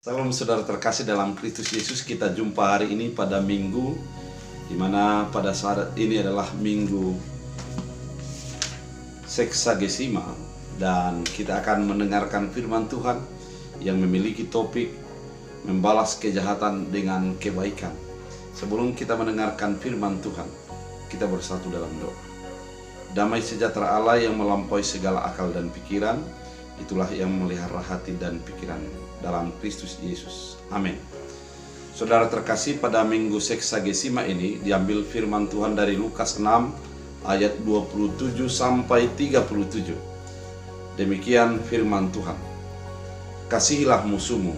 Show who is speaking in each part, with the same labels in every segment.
Speaker 1: Salam saudara terkasih dalam Kristus Yesus. Kita jumpa hari ini pada minggu, di mana pada saat ini adalah minggu Seksagesima, dan kita akan mendengarkan firman Tuhan yang memiliki topik membalas kejahatan dengan kebaikan. Sebelum kita mendengarkan firman Tuhan, kita bersatu dalam doa. Damai sejahtera Allah yang melampaui segala akal dan pikiran, itulah yang memelihara hati dan pikiran dalam Kristus Yesus. Amin. Saudara terkasih, pada minggu Seksagesima ini diambil firman Tuhan dari Lukas 6 ayat 27 sampai 37. Demikian firman Tuhan. Kasihilah musuhmu,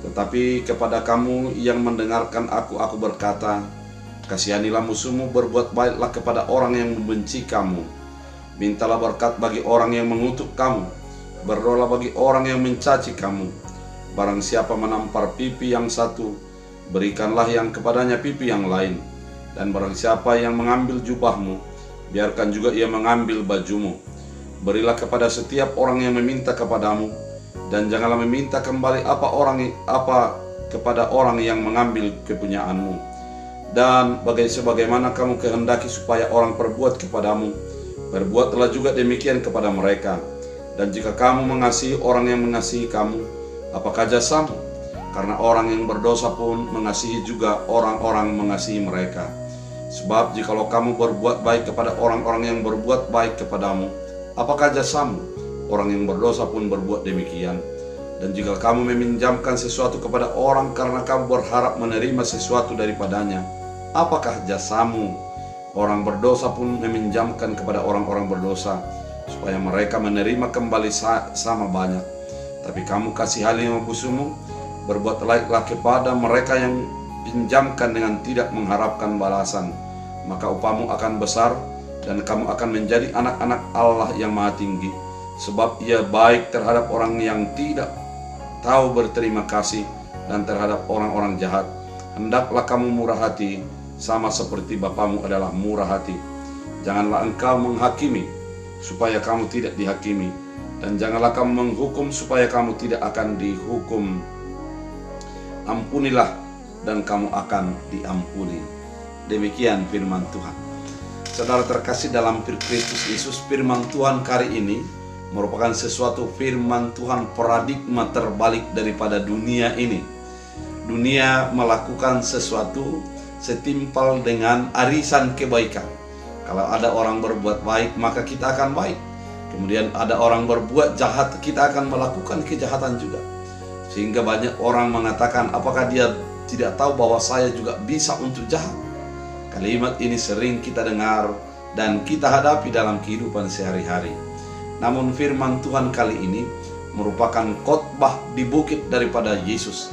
Speaker 1: tetapi kepada kamu yang mendengarkan aku berkata, kasihanilah musuhmu, berbuat baiklah kepada orang yang membenci kamu. Mintalah berkat bagi orang yang mengutuk kamu, berdoalah bagi orang yang mencaci kamu. Barang siapa menampar pipi yang satu, berikanlah yang kepadanya pipi yang lain. Dan barang siapa yang mengambil jubahmu, biarkan juga ia mengambil bajumu. Berilah kepada setiap orang yang meminta kepadamu, dan janganlah meminta kembali apa kepada orang yang mengambil kepunyaanmu. Dan sebagaimana kamu kehendaki supaya orang perbuat kepadamu, berbuatlah juga demikian kepada mereka. Dan jika kamu mengasihi orang yang mengasihi kamu, apakah jasamu? Karena orang yang berdosa pun mengasihi juga orang-orang mengasihi mereka. Sebab jikalau kamu berbuat baik kepada orang-orang yang berbuat baik kepadamu, apakah jasamu? Orang yang berdosa pun berbuat demikian. Dan jika kamu meminjamkan sesuatu kepada orang karena kamu berharap menerima sesuatu daripadanya, apakah jasamu? Orang berdosa pun meminjamkan kepada orang-orang berdosa, supaya mereka menerima kembali sama banyak. Tapi kamu kasihani musuhmu, berbuat baiklah kepada mereka yang pinjamkan dengan tidak mengharapkan balasan. Maka upamu akan besar, dan kamu akan menjadi anak-anak Allah yang Maha Tinggi. Sebab ia baik terhadap orang yang tidak tahu berterima kasih, dan terhadap orang-orang jahat. Hendaklah kamu murah hati, sama seperti Bapamu adalah murah hati. Janganlah engkau menghakimi, supaya kamu tidak dihakimi. Dan janganlah kamu menghukum, supaya kamu tidak akan dihukum. Ampunilah, dan kamu akan diampuni. Demikian firman Tuhan. Saudara terkasih dalam Kristus Yesus, firman Tuhan kali ini merupakan sesuatu firman Tuhan paradigma terbalik daripada dunia ini. Dunia melakukan sesuatu setimpal dengan arisan kebaikan. Kalau ada orang berbuat baik, maka kita akan baik. Kemudian ada orang berbuat jahat, kita akan melakukan kejahatan juga. Sehingga banyak orang mengatakan, apakah dia tidak tahu bahwa saya juga bisa untuk jahat? Kalimat ini sering kita dengar dan kita hadapi dalam kehidupan sehari-hari. Namun firman Tuhan kali ini merupakan khotbah di bukit daripada Yesus.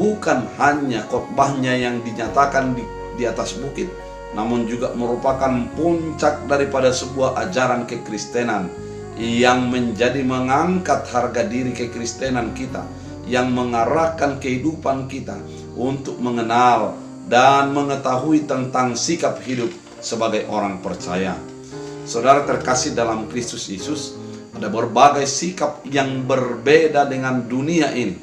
Speaker 1: Bukan hanya khotbahnya yang dinyatakan di atas bukit, namun juga merupakan puncak daripada sebuah ajaran kekristenan yang menjadi mengangkat harga diri kekristenan kita, yang mengarahkan kehidupan kita untuk mengenal dan mengetahui tentang sikap hidup sebagai orang percaya. Saudara terkasih dalam Kristus Yesus, ada berbagai sikap yang berbeda dengan dunia ini.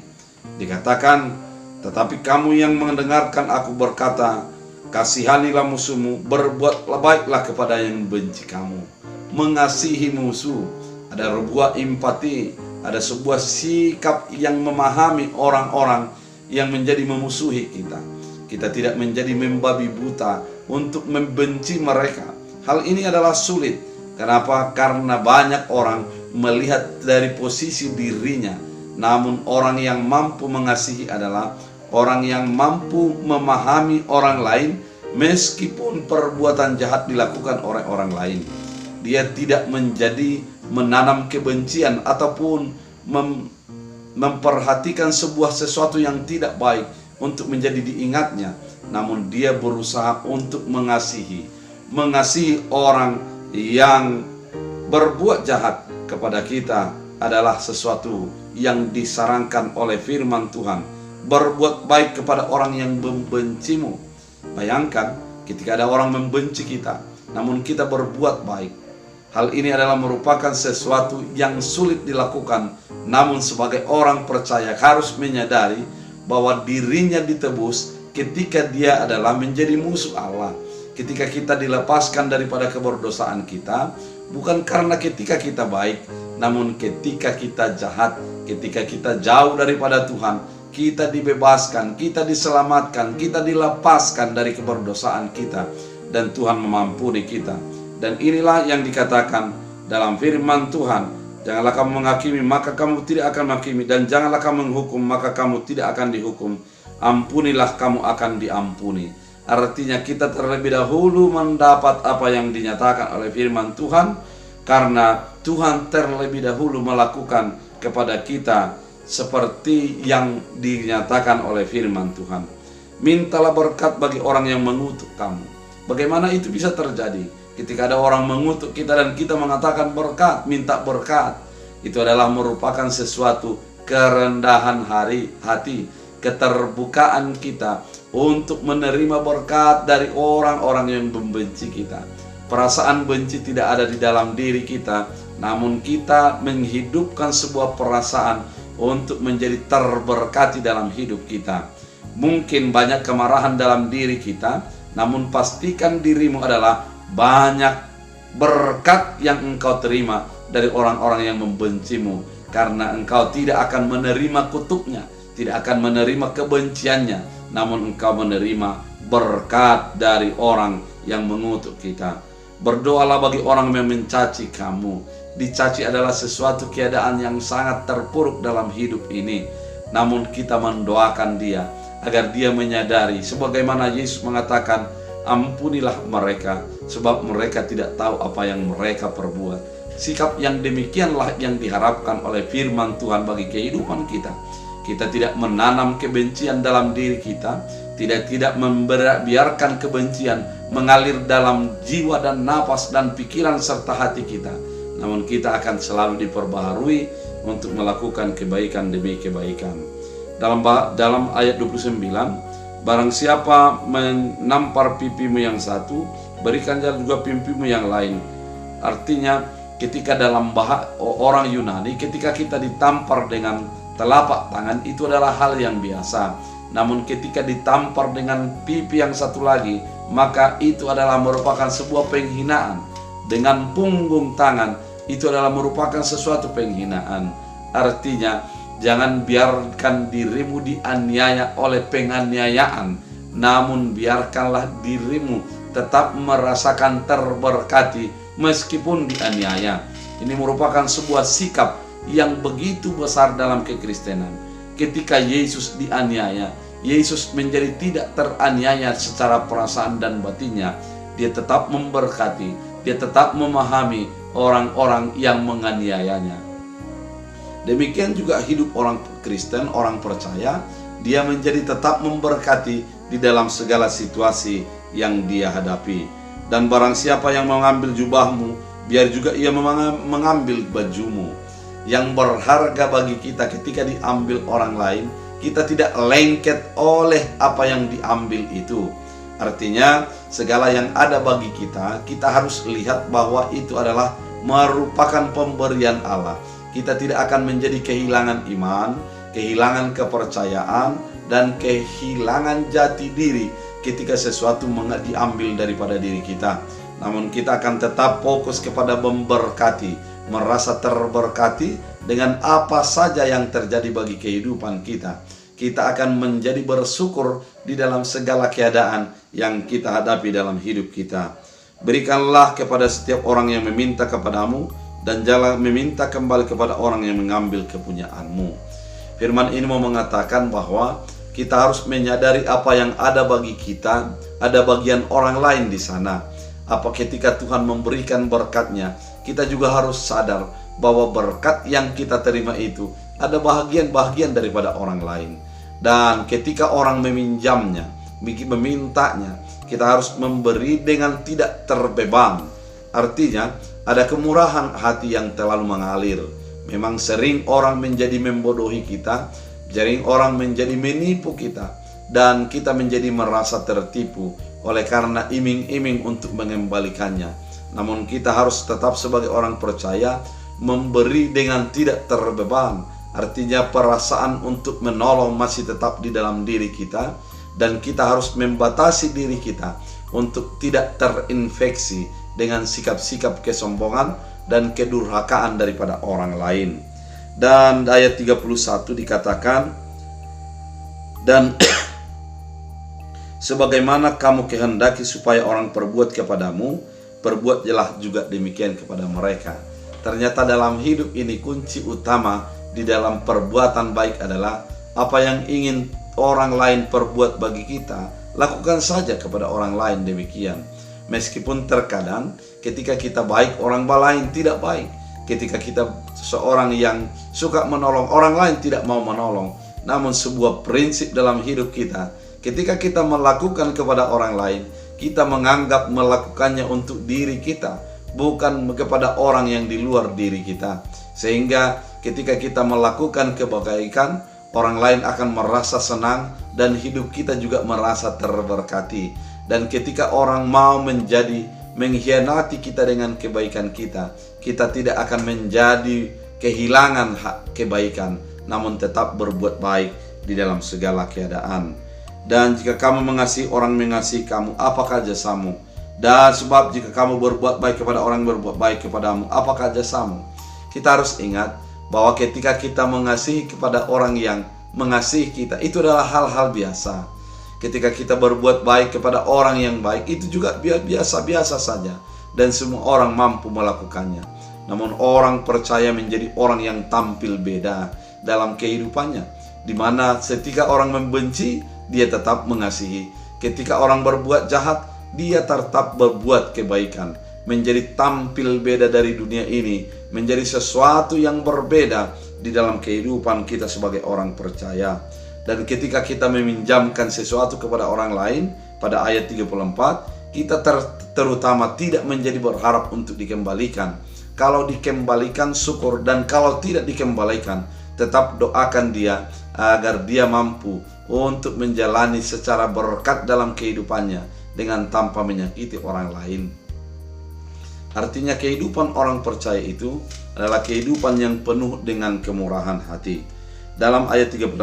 Speaker 1: Dikatakan, tetapi kamu yang mendengarkan aku berkata, kasihanilah musuhmu, berbuatlah baiklah kepada yang membenci kamu. Mengasihi musuh, ada sebuah empati, ada sebuah sikap yang memahami orang-orang yang menjadi memusuhi kita. Kita tidak menjadi membabi buta untuk membenci mereka. Hal ini adalah sulit. Kenapa? Karena banyak orang melihat dari posisi dirinya. Namun orang yang mampu mengasihi adalah orang yang mampu memahami orang lain, meskipun perbuatan jahat dilakukan oleh orang lain. Dia tidak menanam kebencian ataupun memperhatikan sebuah sesuatu yang tidak baik untuk menjadi diingatnya. Namun dia berusaha untuk mengasihi orang yang berbuat jahat kepada kita adalah sesuatu yang disarankan oleh firman Tuhan. Berbuat baik kepada orang yang membencimu. Bayangkan ketika ada orang membenci kita, namun kita berbuat baik. Hal ini adalah merupakan sesuatu yang sulit dilakukan, namun sebagai orang percaya harus menyadari bahwa dirinya ditebus ketika dia adalah menjadi musuh Allah. Ketika kita dilepaskan daripada keberdosaan kita, bukan karena ketika kita baik, namun ketika kita jahat, ketika kita jauh daripada Tuhan, kita dibebaskan, kita diselamatkan, kita dilepaskan dari keberdosaan kita, dan Tuhan mengampuni kita. Dan inilah yang dikatakan dalam firman Tuhan, janganlah kamu menghakimi, maka kamu tidak akan menghakimi, dan janganlah kamu menghukum, maka kamu tidak akan dihukum. Ampunilah, kamu akan diampuni. Artinya kita terlebih dahulu mendapat apa yang dinyatakan oleh firman Tuhan, karena Tuhan terlebih dahulu melakukan kepada kita seperti yang dinyatakan oleh firman Tuhan. Mintalah berkat bagi orang yang mengutuk kamu. Bagaimana itu bisa terjadi? Ketika ada orang mengutuk kita dan kita mengatakan berkat, minta berkat, itu adalah merupakan sesuatu kerendahan hati, keterbukaan kita untuk menerima berkat dari orang-orang yang membenci kita. Perasaan benci tidak ada di dalam diri kita, namun kita menghidupkan sebuah perasaan untuk menjadi terberkati dalam hidup kita. Mungkin banyak kemarahan dalam diri kita, namun pastikan dirimu adalah banyak berkat yang engkau terima dari orang-orang yang membencimu, karena engkau tidak akan menerima kutuknya, tidak akan menerima kebenciannya, namun engkau menerima berkat dari orang yang mengutuk kita. Berdoalah bagi orang yang mencaci kamu. Dicaci adalah sesuatu keadaan yang sangat terpuruk dalam hidup ini, namun kita mendoakan dia agar dia menyadari, sebagaimana Yesus mengatakan, ampunilah mereka, sebab mereka tidak tahu apa yang mereka perbuat. Sikap yang demikianlah yang diharapkan oleh firman Tuhan bagi kehidupan kita. Kita tidak menanam kebencian dalam diri kita, tidak membiarkan kebencian mengalir dalam jiwa dan nafas dan pikiran serta hati kita. Namun kita akan selalu diperbaharui untuk melakukan kebaikan demi kebaikan. Dalam ayat 29, barang siapa menampar pipimu yang satu, berikannya juga pipimu yang lain. Artinya ketika dalam orang Yunani, ketika kita ditampar dengan telapak tangan, itu adalah hal yang biasa. Namun ketika ditampar dengan pipi yang satu lagi, maka itu adalah merupakan sebuah penghinaan. Dengan punggung tangan, itu adalah merupakan sesuatu penghinaan. Artinya jangan biarkan dirimu dianiaya oleh penganiayaan, namun biarkanlah dirimu tetap merasakan terberkati meskipun dianiaya. Ini merupakan sebuah sikap yang begitu besar dalam kekristenan. Ketika Yesus dianiaya, Yesus menjadi tidak teraniaya secara perasaan dan batinnya. Dia tetap memberkati, dia tetap memahami orang-orang yang menganiayanya. Demikian juga hidup orang Kristen, orang percaya, dia menjadi tetap memberkati di dalam segala situasi yang dia hadapi. Dan barang siapa yang mengambil jubahmu, biar juga ia mengambil bajumu. Yang berharga bagi kita ketika diambil orang lain, kita tidak lengket oleh apa yang diambil itu. Artinya segala yang ada bagi kita, kita harus lihat bahwa itu adalah merupakan pemberian Allah. Kita tidak akan menjadi kehilangan iman, kehilangan kepercayaan, dan kehilangan jati diri ketika sesuatu diambil daripada diri kita. Namun kita akan tetap fokus kepada memberkati, merasa terberkati dengan apa saja yang terjadi bagi kehidupan kita. Kita akan menjadi bersyukur di dalam segala keadaan yang kita hadapi dalam hidup kita. Berikanlah kepada setiap orang yang meminta kepadamu, dan jangan meminta kembali kepada orang yang mengambil kepunyaanmu. Firman ini mau mengatakan bahwa kita harus menyadari apa yang ada bagi kita, ada bagian orang lain di sana. Apa ketika Tuhan memberikan berkatnya, kita juga harus sadar bahwa berkat yang kita terima itu ada bahagian-bahagian daripada orang lain. Dan ketika orang meminjamnya, memintanya, kita harus memberi dengan tidak terbeban. Artinya ada kemurahan hati yang terlalu mengalir. Memang sering orang menjadi membodohi kita, sering orang menjadi menipu kita, dan kita menjadi merasa tertipu oleh karena iming-iming untuk mengembalikannya. Namun kita harus tetap sebagai orang percaya memberi dengan tidak terbeban. Artinya perasaan untuk menolong masih tetap di dalam diri kita, dan kita harus membatasi diri kita untuk tidak terinfeksi dengan sikap-sikap kesombongan dan kedurhakaan daripada orang lain. Dan ayat 31 dikatakan, dan sebagaimana kamu kehendaki supaya orang perbuat kepadamu, perbuatlah juga demikian kepada mereka. Ternyata dalam hidup ini kunci utama di dalam perbuatan baik adalah apa yang ingin orang lain perbuat bagi kita, lakukan saja kepada orang lain demikian. Meskipun terkadang ketika kita baik, orang lain tidak baik. Ketika kita seorang yang suka menolong, orang lain tidak mau menolong. Namun sebuah prinsip dalam hidup kita, ketika kita melakukan kepada orang lain, kita menganggap melakukannya untuk diri kita, bukan kepada orang yang di luar diri kita. Sehingga ketika kita melakukan kebaikan, orang lain akan merasa senang dan hidup kita juga merasa terberkati. Dan ketika orang mau mengkhianati kita dengan kebaikan kita, kita tidak akan menjadi kehilangan hak kebaikan, namun tetap berbuat baik di dalam segala keadaan. Dan jika kamu mengasihi orang mengasihi kamu, apakah jasamu? Dan sebab jika kamu berbuat baik kepada orang berbuat baik kepadamu, apakah jasamu? Kita harus ingat bahwa ketika kita mengasihi kepada orang yang mengasihi kita, itu adalah hal-hal biasa. Ketika kita berbuat baik kepada orang yang baik, itu juga biasa-biasa saja, dan semua orang mampu melakukannya. Namun orang percaya menjadi orang yang tampil beda dalam kehidupannya, di mana ketika orang membenci, dia tetap mengasihi. Ketika orang berbuat jahat, dia tetap berbuat kebaikan. Menjadi tampil beda dari dunia ini, menjadi sesuatu yang berbeda di dalam kehidupan kita sebagai orang percaya. Dan ketika kita meminjamkan sesuatu kepada orang lain, pada ayat 34, kita terutama tidak menjadi berharap untuk dikembalikan. Kalau dikembalikan syukur, dan kalau tidak dikembalikan, tetap doakan dia agar dia mampu untuk menjalani secara berkat dalam kehidupannya dengan tanpa menyakiti orang lain. Artinya kehidupan orang percaya itu adalah kehidupan yang penuh dengan kemurahan hati. Dalam ayat 36,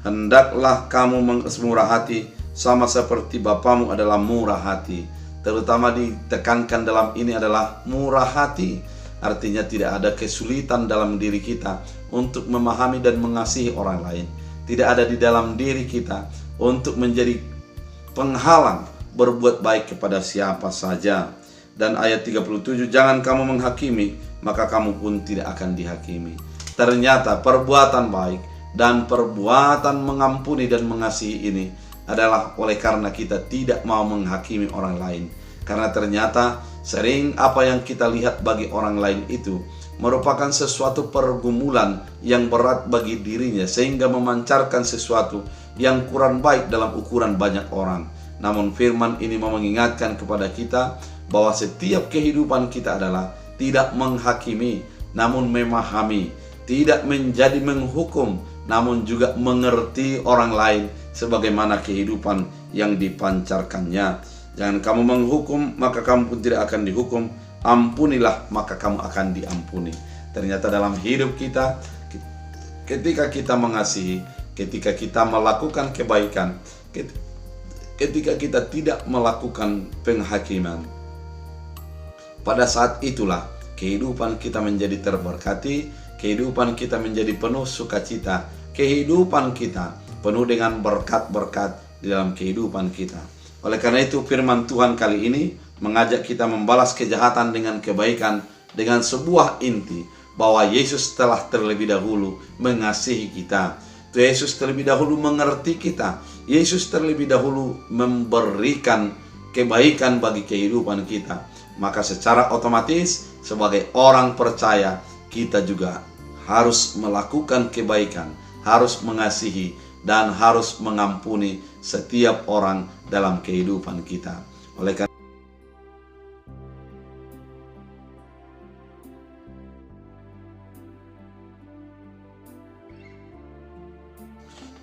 Speaker 1: hendaklah kamu murah hati sama seperti Bapamu adalah murah hati. Terutama ditekankan dalam ini adalah murah hati. Artinya tidak ada kesulitan dalam diri kita untuk memahami dan mengasihi orang lain. Tidak ada di dalam diri kita untuk menjadi penghalang berbuat baik kepada siapa saja. Dan ayat 37, jangan kamu menghakimi, maka kamu pun tidak akan dihakimi. Ternyata perbuatan baik dan perbuatan mengampuni dan mengasihi ini adalah oleh karena kita tidak mau menghakimi orang lain. Karena ternyata sering apa yang kita lihat bagi orang lain itu merupakan sesuatu pergumulan yang berat bagi dirinya, sehingga memancarkan sesuatu yang kurang baik dalam ukuran banyak orang. Namun firman ini mau mengingatkan kepada kita bahwa setiap kehidupan kita adalah tidak menghakimi, namun memahami. Tidak menjadi menghukum, namun juga mengerti orang lain sebagaimana kehidupan yang dipancarkannya. Jangan kamu menghukum, maka kamu pun tidak akan dihukum. Ampunilah, maka kamu akan diampuni. Ternyata dalam hidup kita, ketika kita mengasihi, ketika kita melakukan kebaikan, ketika kita tidak melakukan penghakiman, pada saat itulah kehidupan kita menjadi terberkati, kehidupan kita menjadi penuh sukacita, kehidupan kita penuh dengan berkat-berkat di dalam kehidupan kita. Oleh karena itu firman Tuhan kali ini mengajak kita membalas kejahatan dengan kebaikan, dengan sebuah inti bahwa Yesus telah terlebih dahulu mengasihi kita. Yesus terlebih dahulu mengerti kita. Yesus terlebih dahulu memberikan kebaikan bagi kehidupan kita. Maka secara otomatis sebagai orang percaya kita juga harus melakukan kebaikan, harus mengasihi, dan harus mengampuni setiap orang dalam kehidupan kita. Oleh karena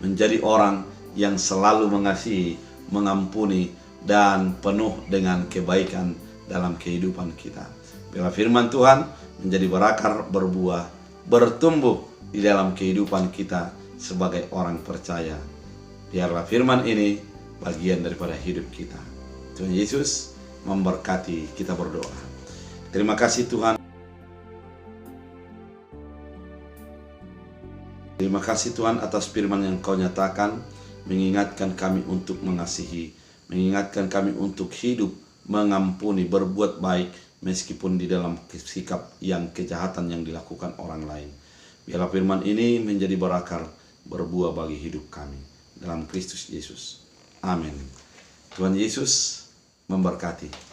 Speaker 1: menjadi orang yang selalu mengasihi, mengampuni, dan penuh dengan kebaikan dalam kehidupan kita. Biarlah firman Tuhan menjadi berakar, berbuah, bertumbuh di dalam kehidupan kita sebagai orang percaya. Biarlah firman ini bagian daripada hidup kita. Tuhan Yesus memberkati. Kita berdoa. Terima kasih Tuhan. Terima kasih Tuhan atas firman yang Kau nyatakan, mengingatkan kami untuk mengasihi, mengingatkan kami untuk hidup, mengampuni, berbuat baik, meskipun di dalam sikap yang kejahatan yang dilakukan orang lain. Biarlah firman ini menjadi berakar, berbuah bagi hidup kami. Dalam Kristus Yesus. Amin. Tuhan Yesus memberkati.